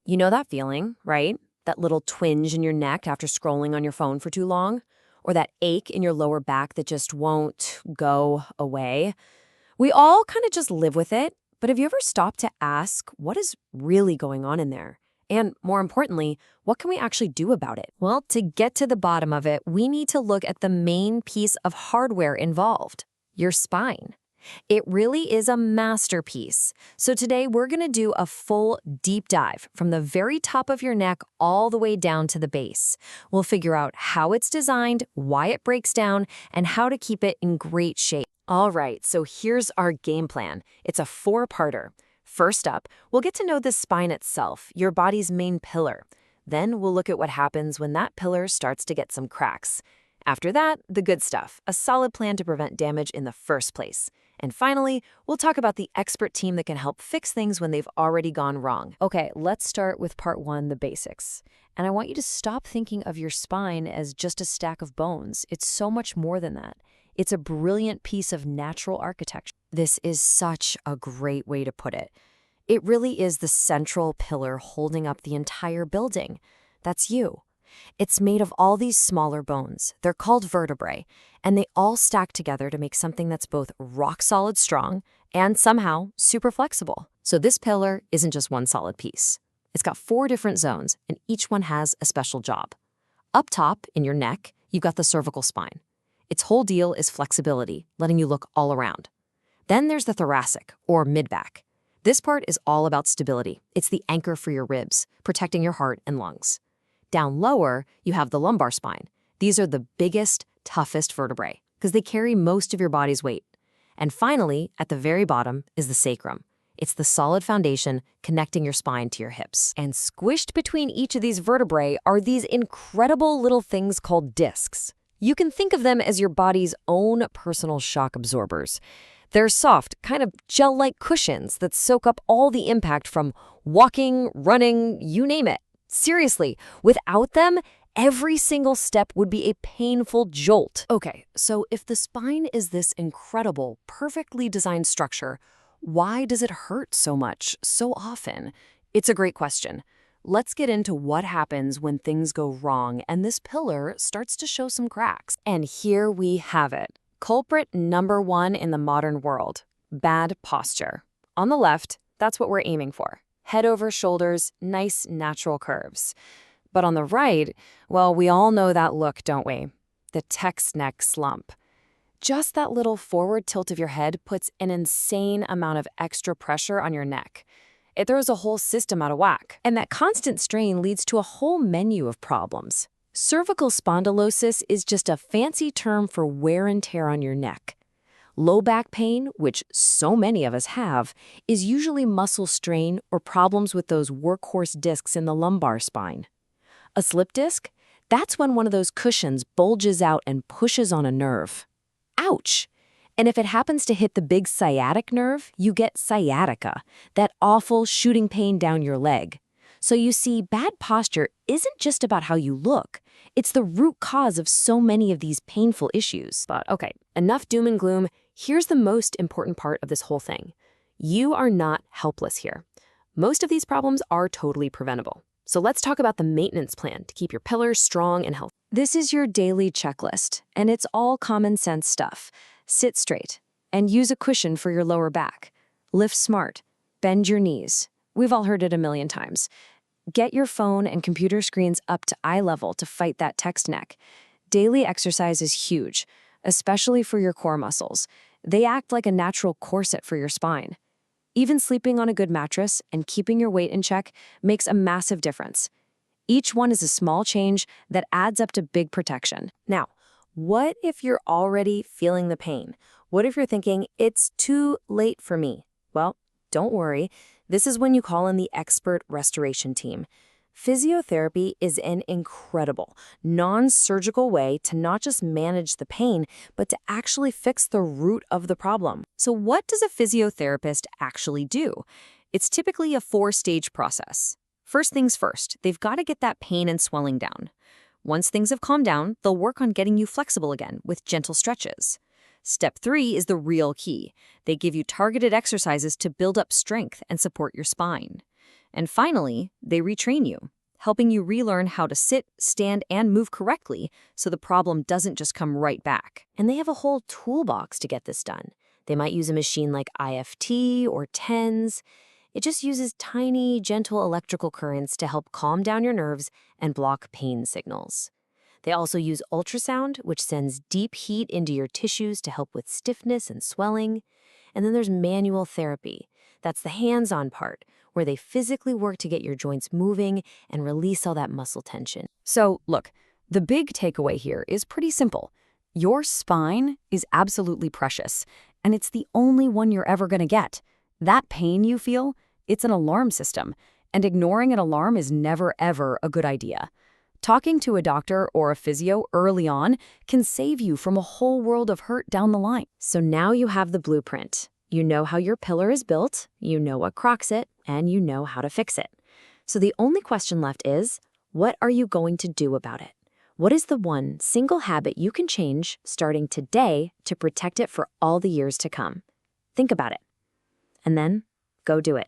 You know that feeling, right? That little twinge in your neck after scrolling on your phone for too long? Or that ache in your lower back that just won't go away? We all kind of just live with it, but have you ever stopped to ask what is really going on in there? And more importantly, what can we actually do about it? Well, to get to the bottom of it, we need to look at the main piece of hardware involved, your spine. It really is a masterpiece. So today we're going to do a full deep dive from the very top of your neck all the way down to the base. We'll figure out how it's designed, why it breaks down, and how to keep it in great shape. All right, so here's our game plan. It's a four-parter. First up, we'll get to know the spine itself, your body's main pillar. Then we'll look at what happens when that pillar starts to get some cracks. After that, the good stuff, a solid plan to prevent damage in the first place. And finally, we'll talk about the expert team that can help fix things when they've already gone wrong. Okay, let's start with part one, the basics. And I want you to stop thinking of your spine as just a stack of bones. It's so much more than that. It's a brilliant piece of natural architecture. This is such a great way to put it. It really is the central pillar holding up the entire building. That's you. It's made of all these smaller bones. They're called vertebrae, and they all stack together to make something that's both rock-solid strong and somehow super flexible. So this pillar isn't just one solid piece. It's got 4 different zones, and each one has a special job. Up top, in your neck, you've got the cervical spine. Its whole deal is flexibility, letting you look all around. Then there's the thoracic, or mid-back. This part is all about stability. It's the anchor for your ribs, protecting your heart and lungs. Down lower, you have the lumbar spine. These are the biggest, toughest vertebrae because they carry most of your body's weight. And finally, at the very bottom is the sacrum. It's the solid foundation connecting your spine to your hips. And squished between each of these vertebrae are these incredible little things called discs. You can think of them as your body's own personal shock absorbers. They're soft, kind of gel-like cushions that soak up all the impact from walking, running, you name it. Seriously, without them, every single step would be a painful jolt. Okay, so if the spine is this incredible, perfectly designed structure, why does it hurt so much, so often? It's a great question. Let's get into what happens when things go wrong and this pillar starts to show some cracks. And here we have it. Culprit number 1 in the modern world, bad posture. On the left, that's what we're aiming for. Head over shoulders, nice natural curves. But on the right, well, we all know that look, don't we? The text neck slump. Just that little forward tilt of your head puts an insane amount of extra pressure on your neck. It throws a whole system out of whack. And that constant strain leads to a whole menu of problems. Cervical spondylosis is just a fancy term for wear and tear on your neck. Low back pain, which so many of us have, is usually muscle strain or problems with those workhorse discs in the lumbar spine. A slip disc? That's when one of those cushions bulges out and pushes on a nerve. Ouch! And if it happens to hit the big sciatic nerve, you get sciatica, that awful shooting pain down your leg. So you see, bad posture isn't just about how you look. It's the root cause of so many of these painful issues. But okay, enough doom and gloom. Here's the most important part of this whole thing. You are not helpless here. Most of these problems are totally preventable. So let's talk about the maintenance plan to keep your pillars strong and healthy. This is your daily checklist, and it's all common sense stuff. Sit straight and use a cushion for your lower back. Lift smart. Bend your knees. We've all heard it a million times. Get your phone and computer screens up to eye level to fight that text neck. Daily exercise is huge, especially for your core muscles. They act like a natural corset for your spine. Even sleeping on a good mattress and keeping your weight in check makes a massive difference. Each one is a small change that adds up to big protection. Now, what if you're already feeling the pain? What if you're thinking, it's too late for me? Well, don't worry. This is when you call in the expert restoration team. Physiotherapy is an incredible, non-surgical way to not just manage the pain, but to actually fix the root of the problem. So what does a physiotherapist actually do? It's typically a 4-stage process. First things first, they've got to get that pain and swelling down. Once things have calmed down, they'll work on getting you flexible again with gentle stretches. Step 3 is the real key. They give you targeted exercises to build up strength and support your spine. And finally, they retrain you, helping you relearn how to sit, stand, and move correctly so the problem doesn't just come right back. And they have a whole toolbox to get this done. They might use a machine like IFT or TENS. It just uses tiny, gentle electrical currents to help calm down your nerves and block pain signals. They also use ultrasound, which sends deep heat into your tissues to help with stiffness and swelling. And then there's manual therapy. That's the hands-on part, where they physically work to get your joints moving and release all that muscle tension. So, look, the big takeaway here is pretty simple. Your spine is absolutely precious, and it's the only one you're ever going to get. That pain you feel, it's an alarm system, and ignoring an alarm is never, ever a good idea. Talking to a doctor or a physio early on can save you from a whole world of hurt down the line. So now you have the blueprint. You know how your pillar is built, you know what crocks it, and you know how to fix it. So the only question left is, what are you going to do about it? What is the one single habit you can change starting today to protect it for all the years to come? Think about it. And then go do it.